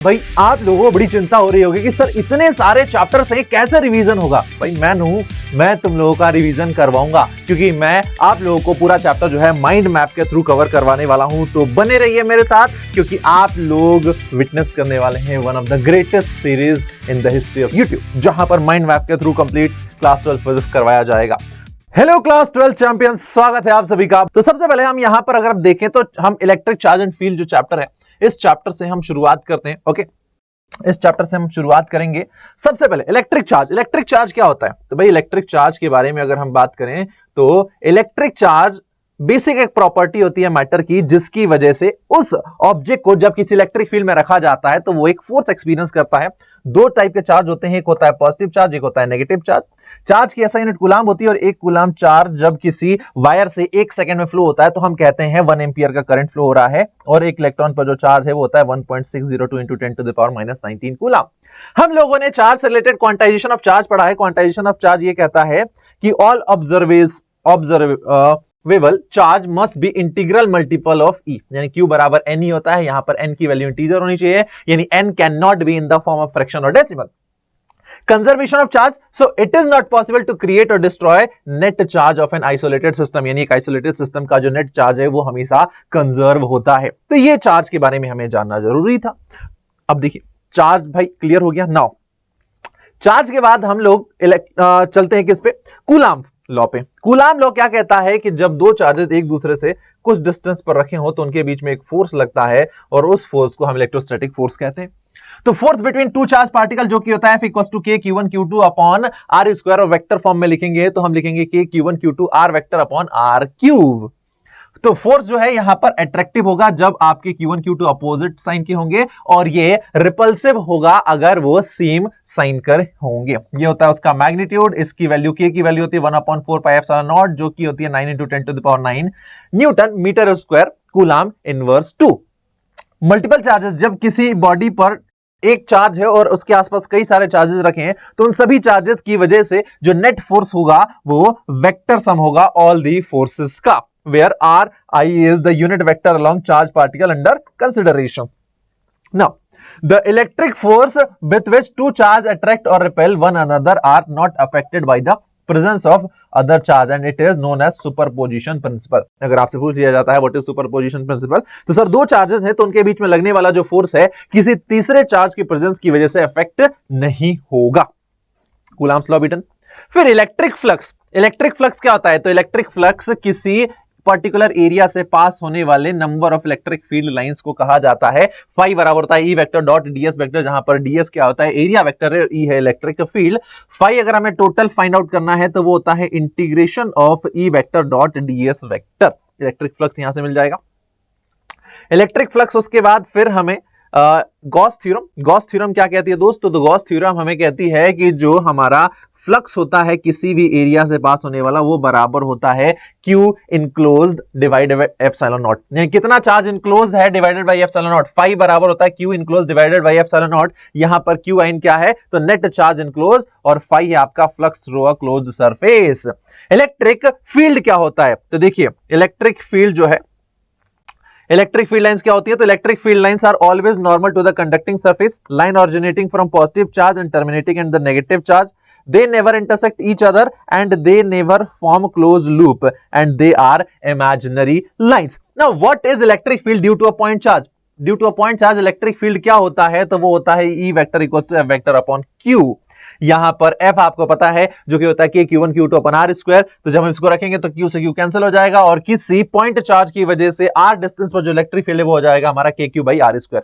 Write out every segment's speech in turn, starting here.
भाई आप लोगों को बड़ी चिंता हो रही होगी कि सर इतने सारे चैप्टर्स हैं, कैसे रिवीजन होगा। भाई मैं तुम लोगों का रिवीजन करवाऊंगा, क्योंकि मैं आप लोगों को पूरा चैप्टर जो है माइंड मैप के थ्रू कवर करवाने वाला हूं। तो बने रहिए मेरे साथ, क्योंकि आप लोग विटनेस करने वाले हैं one of the greatest series in the history of YouTube, जहां पर माइंड मैप के थ्रू कंप्लीट क्लास 12 फिजिक्स करवाया जाएगा। हेलो क्लास 12 चैंपियंस, स्वागत है आप सभी का। तो सबसे पहले हम यहां पर अगर देखें तो हम इलेक्ट्रिक चार्ज एंड फील्ड जो चैप्टर है, इस चैप्टर से हम शुरुआत करते हैं। ओके, इस चैप्टर से हम शुरुआत करेंगे। सबसे पहले इलेक्ट्रिक चार्ज क्या होता है? तो भाई इलेक्ट्रिक चार्ज के बारे में अगर हम बात करें तो इलेक्ट्रिक चार्ज बेसिक एक प्रॉपर्टी होती है मैटर की, जिसकी वजह से उस ऑब्जेक्ट को जब किसी इलेक्ट्रिक फील्ड में रखा जाता है तो वो एक फोर्स एक्सपीरियंस करता है। दो टाइप के चार्ज होते हैं, एक होता है पॉजिटिव चार्ज, एक होता है नेगेटिव चार्ज। चार्ज की SI यूनिट कूलाम होती है और एक कूलाम चार्ज जब किसी वायर से 1 सेकंड में फ्लो होता है तो हम कहते हैं 1 एम्पियर का करंट फ्लो हो रहा है। और एक इलेक्ट्रॉन पर जो चार्ज है वो होता है 1.602 × 10⁻⁻19 कूलाम। हम लोगों ने चार्ज से रिलेटेड क्वांटाइजेशन ऑफ चार्ज पढ़ा है। क्वांटाइजेशन ऑफ चार्ज ये कहता है कि all observable charge must be integral multiple of E, यानी Q बराबर N ही होता है। यहां पर N की वैल्यू इंटीजर होनी चाहिए, यानी N can not be in the form of fraction और decimal. Conservation of charge, so it is not possible to create or destroy net charge of an isolated system, यानी एक isolated system का जो net charge है वो हमेशा conserve होता है। तो ये चार्ज के बारे में हमें जानना जरूरी था। अब देखिए, चार्ज भाई क्लियर हो गया। नाउ चार्ज के बाद हम लोग चलते हैं किस पे? कूलाम लॉ पे। कूलाम लॉ क्या कहता है कि जब दो चार्जेस एक दूसरे से कुछ डिस्टेंस पर रखे हो तो उनके बीच में एक फोर्स लगता है और उस फोर्स को हम इलेक्ट्रोस्टैटिक फोर्स कहते हैं। तो force between two charge particle जो कि होता है F = K Q1 Q2 upon R², और वेक्टर फॉर्म में लिखेंगे तो हम लिखेंगे K Q1 Q2 R vector upon R³। तो फोर्स जो है यहां पर अट्रैक्टिव होगा जब आपके Q1 Q2 अपोजिट साइन के होंगे, और ये रिपल्सिव होगा अगर वो सेम साइन कर होंगे। ये होता है उसका मैग्नीट्यूड। इसकी वैल्यू K की वैल्यू होती है 1/4πε0, जो की होती है 9 × 10⁹ newton metre square coulomb inverse 2। Multiple charges, जब किसी बॉडी पर एक चार्ज है और उसके आसपास कई सारे चार्जेस रखे हैं तो उन सभी चार्जेस की वजह से जो नेट फोर्स होगा वो वेक्टर सम होगा ऑल दी फोर्सेस का, where Ri is the unit vector along charge particle under consideration. Now, the electric force with which two charge attract or repel one another are not affected by the presence of other charge and it is known as superposition principle. अगर आपसे पूछ लिया जाता है what is superposition principle, तो sir दो charges हैं तो उनके बीच में लगने वाला जो फोर्स है किसी तीसरे चार्ज की प्रेजेंस की वजह से अफेक्ट नहीं होगा। Coulombs law beaten. फिर इलेक्ट्रिक फ्लक्स क्या होता है? तो इलेक्ट्रिक फ्लक्स किसी पर्टिकुलर एरिया से पास होने वाले number of electric field lines को कहा जाता है। फाई बराबर होता है E vector dot ds vector, जहां पर ds क्या होता है? एरिया वेक्टर है, E है इलेक्ट्रिक फील्ड। फाई अगर हमें टोटल फाइंड आउट करना है तो वो होता है integration of E vector dot ds vector. Electric flux यहां से मिल जाएगा। इलेक्ट्रिक फ्लक्स उसके बाद फिर हमें गॉस थ्योरम क्या कहती है दोस्तों? तो गॉस थ्योरम हमें कहती है कि जो हमारा फ्लक्स होता है किसी भी एरिया से पास होने वाला वो बराबर होता है Q इनक्लोज्ड डिवाइडेड बाय ε0, यानी कितना चार्ज इनक्लोज है डिवाइडेड बाय ε0। फाई बराबर होता है Q इनक्लोज डिवाइडेड बाय ε0। यहां पर Q आइन क्या है? तो नेट चार्ज इनक्लोज, और फाई है आपका flux through a closed surface. Electric field क्या होता है? तो देखिए इलेक्ट्रिक फील्ड जो है, इलेक्ट्रिक फील्ड लाइंस क्या होती है? तो electric field lines are always normal to the conducting surface, line originating from positive charge and terminating in the negative charge. They never intersect each other and they never form closed loop and they are imaginary lines. Now what is electric field due to a point charge? Due to a point charge electric field क्या होता है? तो वो होता है E vector equals to F vector upon Q. यहां पर F आपको पता है जो कि होता है K Q1 Q2 upon R²। तो जब हम इसको रखेंगे तो Q से Q कैंसिल हो जाएगा और किसी पॉइंट चार्ज की वजह से R डिस्टेंस पर जो इलेक्ट्रिक फील्ड है वो हो जाएगा हमारा KQ/R²।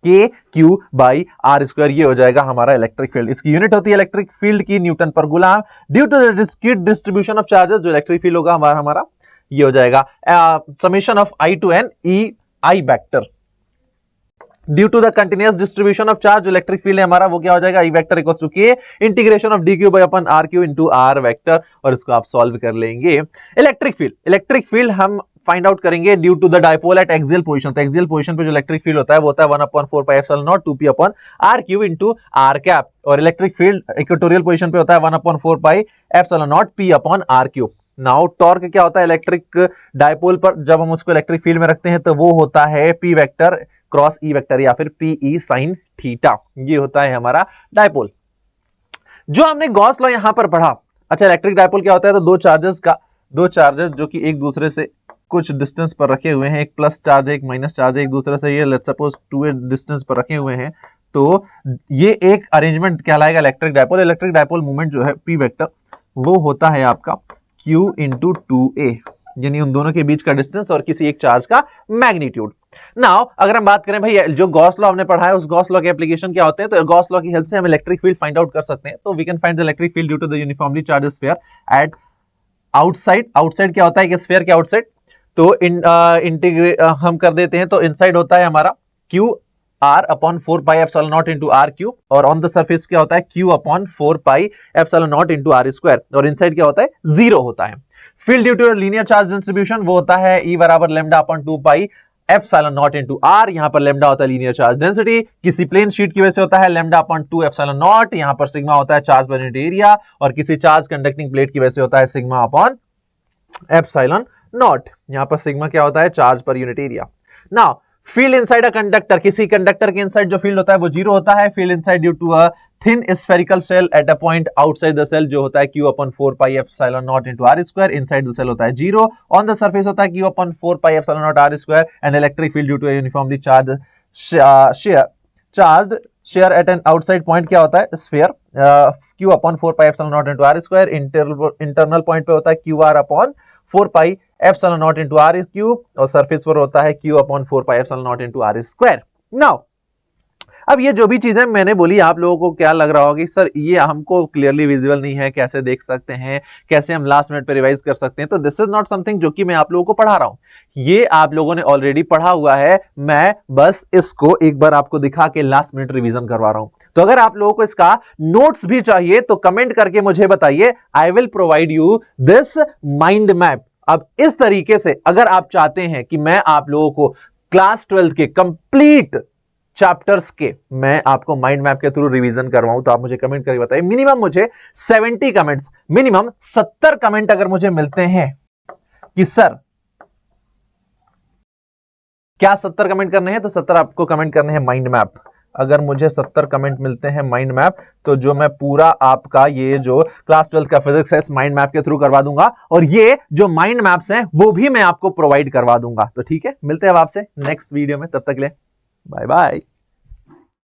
KQ/R², ये हो जाएगा हमारा इलेक्ट्रिक फील्ड। इसकी यूनिट होती है इलेक्ट्रिक फील्ड की न्यूटन पर coulomb. Due to the discrete distribution of charges, जो इलेक्ट्रिक फील्ड होगा हमारा ये हो जाएगा summation of I to N E I vector. Due to the continuous distribution of charge, जो इलेक्ट्रिक फील्ड है हमारा वो क्या हो जाएगा? I vector equals to K integration of dQ/RQ into R vector, और इसको आप सॉल्व कर लेंगे। इलेक्ट्रिक फील्ड हम फाइंड आउट करेंगे due to the dipole eight axial position. तो एक्सियल पोजीशन पे जो इलेक्ट्रिक फील्ड होता है वो होता है 1/4πε0 2p/R³ इनटू R कैप, और इलेक्ट्रिक फील्ड इक्वेटोरियल पोजीशन पे होता है 1/4πε0 p/R³। नाउ टॉर्क क्या होता है इलेक्ट्रिक डायपोल पर? जब हम उसको इलेक्ट्रिक फील्ड में रखते हैं तो वो होता है P vector cross E vector या फिर पीई साइन थीटा। ये होता है हमारा डायपोल। जो हमने गॉस लॉ यहां पर पढ़ा, अच्छा इलेक्ट्रिक डायपोल क्या होता है, तो दो चार्जेस जो कि एक दूसरे से कुछ डिस्टेंस पर रखे हुए हैं, एक प्लस चार्ज है एक माइनस चार्ज है, एक दूसरे से ये लेट्स सपोज 2a डिस्टेंस पर रखे हुए हैं, तो ये एक अरेंजमेंट कहलाएगा electric dipole. Electric dipole movement जो है पी वेक्टर वो होता है आपका q इंटू 2a, यानी उन दोनों के बीच का डिस्टेंस और किसी एक चार्ज का मैग्नीट्यूड। नाउ अगर हम बात करें भाई जो गॉस लॉ हमने पढ़ा है, उस गॉस लॉ के एप्लीकेशन क्या होते हैं, तो गॉस लॉ की हेल्प से हम इलेक्ट्रिक फील्ड फाइंड आउट कर सकते हैं। तो we can find the electric field due to the uniformly charged sphere at outside. Outside क्या होता है कि स्फीयर के आउटसाइड, तो हम कर देते हैं, तो इनसाइड होता है हमारा q r upon 4 pi epsilon naught into R cube, और ऑन द सरफेस क्या होता है q upon 4 pi epsilon naught into R square, और इनसाइड क्या होता है 0 होता है। Field due to linear charge distribution वो होता है E बराबर lambda upon 2 pi epsilon naught into R, यहां पर लैम्डा होता है लीनियर चार्ज डेंसिटी, किसी प्लेन शीट की वजह से होता है लैम्डा अपॉन 2 एप्सिलॉन नॉट, यहां पर सिग्मा होता है चार्ज पर यूनिट एरिया, और किसी चार्ज कंडक्टिंग प्लेट की वजह से होता है सिग्मा अपॉन एप्सिलॉन नॉट, यहां पर सिग्मा क्या होता है चार्ज पर unit area. Now field inside a conductor, किसी कंडक्टर के इनसाइड जो फील्ड होता है वो 0 होता है। Field inside due to a thin spherical shell at a point outside the shell जो होता है q upon 4 pi epsilon naught into R square, inside the shell होता है 0, ऑन द सरफेस होता है q upon 4 pi epsilon naught R square, and electric field due to a uniformly charged sphere at an outside point क्या होता है sphere, q upon 4 pi epsilon naught into R square, internal point पे होता है qr upon 4 pi epsilon naught into R cube, और surface पर होता है q upon 4 pi epsilon naught into R square. Now अब ये जो भी चीजें मैंने बोली आप लोगों को क्या लग रहा होगा कि सर ये हमको क्लियरली विजिबल नहीं है, कैसे देख सकते हैं, कैसे हम लास्ट मिनट पे रिवाइज कर सकते हैं, तो दिस इज नॉट समथिंग जो कि मैं आप लोगों को पढ़ा रहा हूं, ये आप लोगों ने ऑलरेडी पढ़ा हुआ है, मैं बस इसको एक बार आपको दिखा के लास्ट मिनट रिवीजन करवा रहा हूं। तो अगर आप लोगों को इसका नोट्स भी चाहिए तो कमेंट करके मुझे बताइए, I will provide you this mind map. अब इस तरीके से अगर आप चाहते हैं कि मैं आप लोगों को क्लास 12 के कंप्लीट चैप्टर्स के मैं आपको माइंड मैप के थ्रू रिवीजन करवाऊं, तो आप मुझे कमेंट करके बताइए। मिनिमम मुझे 70 कमेंट्स, मिनिमम 70 कमेंट अगर मुझे मिलते हैं कि सर क्या 70 कमेंट करने हैं, तो 70 आपको कमेंट करने हैं माइंड मैप। अगर मुझे 70 कमेंट मिलते हैं माइंड मैप, तो जो मैं पूरा आपका ये जो क्लास 12 का फिजिक्स है माइंड मैप के थ्रू करवा दूंगा, और ये जो माइंड मैप्स हैं वो भी मैं आपको प्रोवाइड करवा दूंगा। तो ठीक है, मिलते हैं अब आपसे नेक्स्ट वीडियो में, तब तक ले बाय बाय।